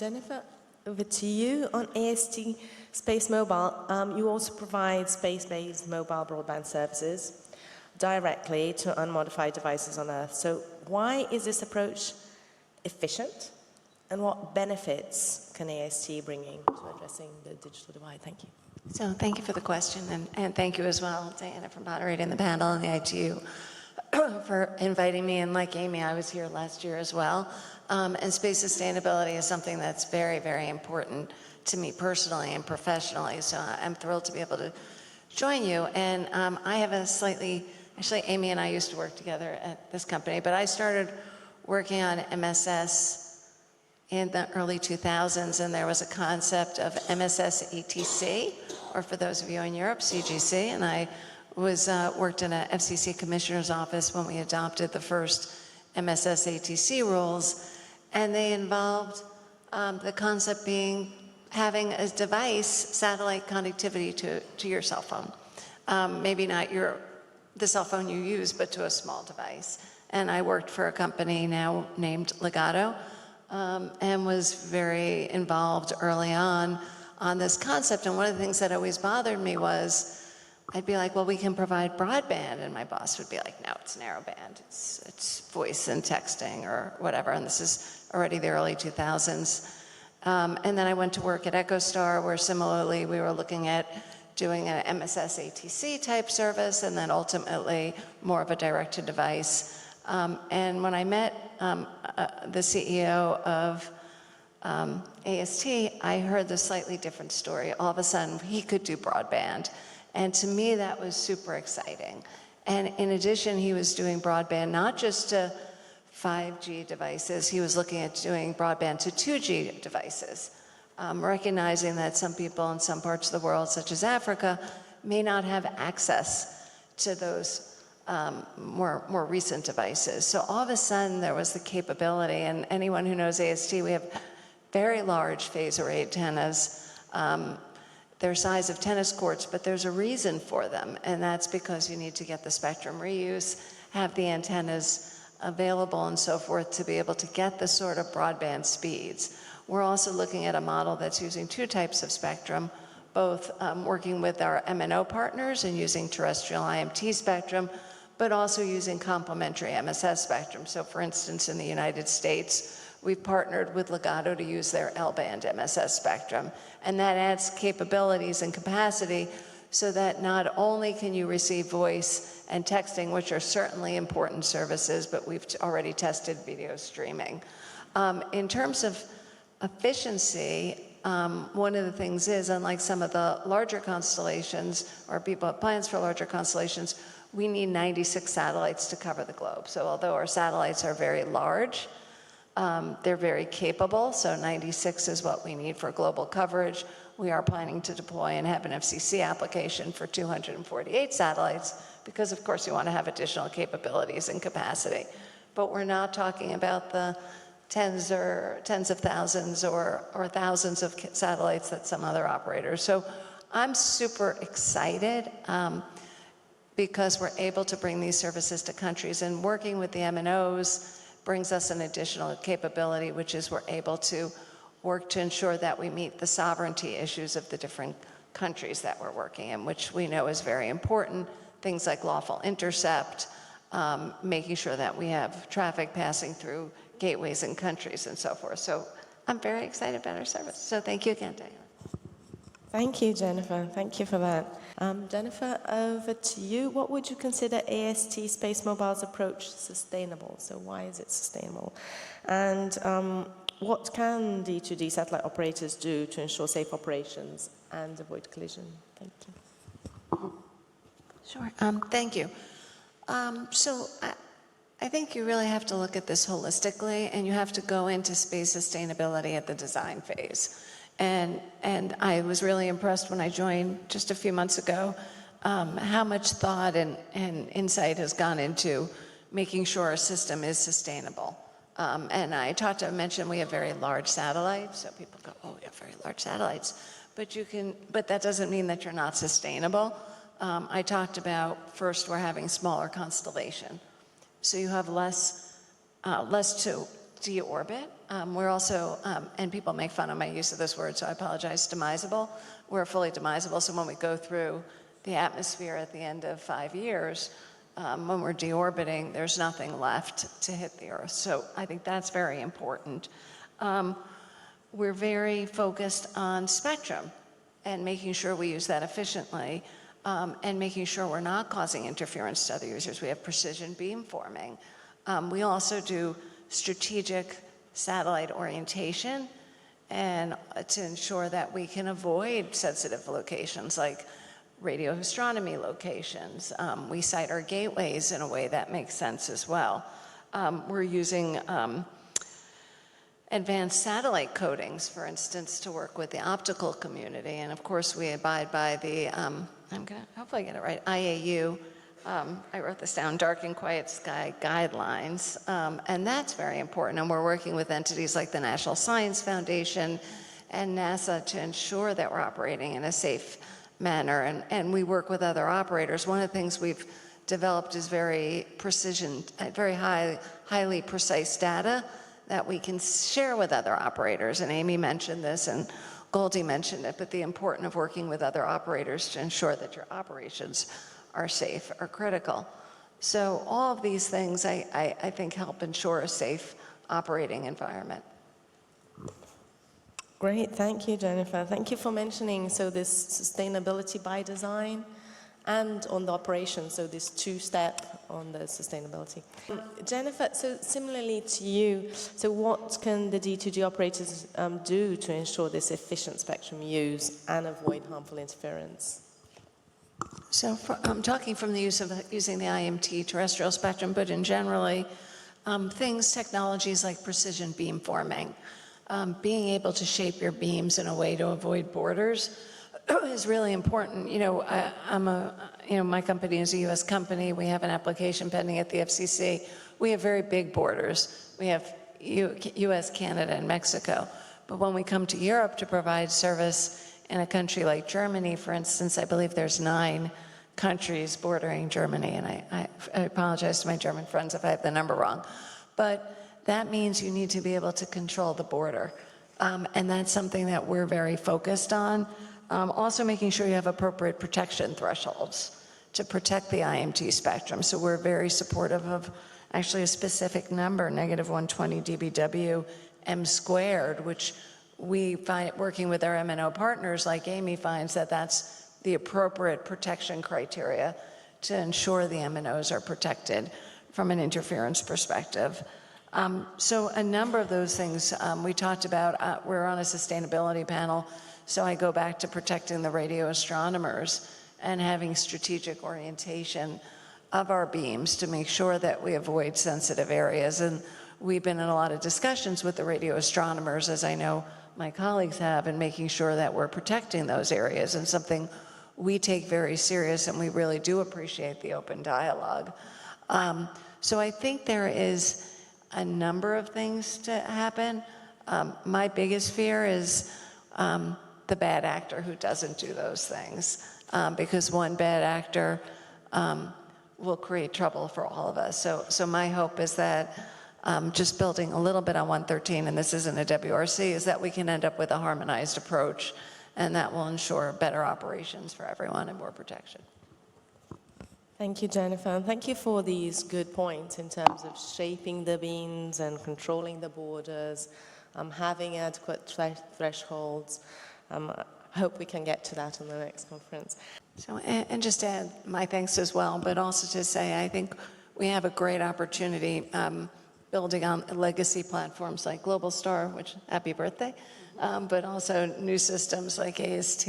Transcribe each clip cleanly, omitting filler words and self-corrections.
Jennifer, over to you. On AST SpaceMobile, you also provide space-based mobile broadband services directly to unmodified devices on Earth. So why is this approach efficient? And what benefits can AST bringing to addressing the digital divide? Thank you. So thank you for the question, and thank you as well, Diana, for moderating the panel and the ITU for inviting me. And like Amy, I was here last year as well. And space sustainability is something that's very, very important to me personally and professionally. So I'm thrilled to be able to join you. And I have a slightly, actually Amy and I used to work together at this company, but I started working on MSS in the early 2000s, and there was a concept of MSS ATC, or for those of you in Europe, CGC, and I was worked in a FCC commissioner's office when we adopted the first MSS ATC rules, and they involved the concept being having a device, satellite connectivity to your cell phone. Maybe not the cell phone you use, but to a small device. And I worked for a company now named Legato, and was very involved early on this concept. And one of the things that always bothered me was, I'd be like, well, we can provide broadband, and my boss would be like, no, it's narrowband, it's voice and texting or whatever, and this is already the early 2000s. And then I went to work at EchoStar, where similarly we were looking at doing an MSS ATC type service, and then ultimately more of a direct-to-device. And when I met the CEO of AST, I heard the slightly different story. All of a sudden, he could do broadband. And to me, that was super exciting. And in addition, he was doing broadband not just to 5G devices, he was looking at doing broadband to 2G devices, recognizing that some people in some parts of the world, such as Africa, may not have access to those more recent devices. So all of a sudden there was the capability, and anyone who knows AST, we have very large phase array antennas. They're size of tennis courts, but there's a reason for them, and that's because you need to get the spectrum reuse, have the antennas available and so forth to be able to get the sort of broadband speeds. We're also looking at a model that's using two types of spectrum, both working with our MNO partners and using terrestrial IMT spectrum, but also using complementary MSS spectrum. So for instance, in the United States, we've partnered with Legato to use their L-band MSS spectrum. And that adds capabilities and capacity so that not only can you receive voice and texting, which are certainly important services, but we've already tested video streaming. In terms of efficiency, one of the things is, unlike some of the larger constellations, or people have plans for larger constellations, we need 96 satellites to cover the globe. So although our satellites are very large, they're very capable, so 96 is what we need for global coverage. We are planning to deploy and have an FCC application for 248 satellites, because of course you want to have additional capabilities and capacity. But we're not talking about the tens of thousands or thousands of satellites that some other operators. So I'm super excited because we're able to bring these services to countries, and working with the MNOs brings us an additional capability, which is we're able to work to ensure that we meet the sovereignty issues of the different countries that we're working in, which we know is very important. Things like lawful intercept, making sure that we have traffic passing through gateways in countries and so forth. So I'm very excited about our service. So thank you again, Diana. Thank you, Jennifer. Thank you for that. Jennifer, over to you. What would you consider AST SpaceMobile's approach sustainable? So why is it sustainable? And what can D2D satellite operators do to ensure safe operations and avoid collision? Thank you. Sure. Thank you. So I think you really have to look at this holistically, and you have to go into space sustainability at the design phase. And I was really impressed when I joined just a few months ago how much thought and insight has gone into making sure our system is sustainable. And I mentioned we have very large satellites, so people go, oh, we have very large satellites. But that doesn't mean that you're not sustainable. I talked about, first, we're having smaller constellation. So you have less to deorbit. We're also, and people make fun of my use of this word, so I apologize, demisable. We're fully demisable, so when we go through the atmosphere at the end of 5 years, when we're deorbiting, there's nothing left to hit the Earth. So I think that's very important. We're very focused on spectrum and making sure we use that efficiently, and making sure we're not causing interference to other users. We have precision beamforming. We also do strategic satellite orientation and to ensure that we can avoid sensitive locations like radio astronomy locations. We site our gateways in a way that makes sense as well. We're using advanced satellite coatings, for instance, to work with the optical community. And of course, we abide by the, I'm gonna hopefully get it right, IAU, I wrote this down, Dark and Quiet Sky Guidelines, and that's very important. And we're working with entities like the National Science Foundation and NASA to ensure that we're operating in a safe manner. And we work with other operators. One of the things we've developed is very precision, very highly precise data that we can share with other operators. And Amy mentioned this, and Goldie mentioned it, but the importance of working with other operators to ensure that your operations are safe are critical. So all of these things, I think, help ensure a safe operating environment. Great, thank you, Jennifer. Thank you for mentioning this sustainability by design and on the operation, so this two-step on the sustainability. Jennifer, so similarly to you, so what can the D2G operators do to ensure this efficient spectrum use and avoid harmful interference? So I'm talking from the use of using the IMT terrestrial spectrum, but in generally, technologies like precision beamforming, being able to shape your beams in a way to avoid borders is really important. My company is a U.S. company. We have an application pending at the FCC. We have very big borders. We have U.S., Canada, and Mexico. But when we come to Europe to provide service in a country like Germany, for instance, I believe there's 9 countries bordering Germany, and I apologize to my German friends if I have the number wrong. But that means you need to be able to control the border. And that's something that we're very focused on. Also making sure you have appropriate protection thresholds to protect the IMT spectrum. So we're very supportive of actually a specific number, -120 dBW M squared, which we find working with our MNO partners like Amy finds that that's the appropriate protection criteria to ensure the MNOs are protected from an interference perspective. So a number of those things we talked about, we're on a sustainability panel, so I go back to protecting the radio astronomers and having strategic orientation of our beams to make sure that we avoid sensitive areas. And we've been in a lot of discussions with the radio astronomers, as I know my colleagues have, in making sure that we're protecting those areas, and something we take very serious, and we really do appreciate the open dialogue. So I think there is a number of things to happen. My biggest fear is the bad actor who doesn't do those things, because one bad actor will create trouble for all of us. So my hope is that just building a little bit on 113, and this isn't a WRC, is that we can end up with a harmonized approach, and that will ensure better operations for everyone and more protection. Thank you, Jennifer, and thank you for these good points in terms of shaping the beams and controlling the borders, having adequate thresholds. I hope we can get to that in the next conference. So, and just to add my thanks as well, but also to say I think we have a great opportunity building on legacy platforms like Globalstar, which, happy birthday, but also new systems like AST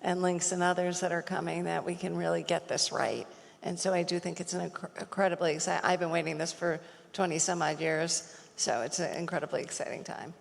and Lynx and others that are coming, that we can really get this right. And so I do think it's an incredibly exciting, I've been waiting this for 20 some odd years, so it's an incredibly exciting time.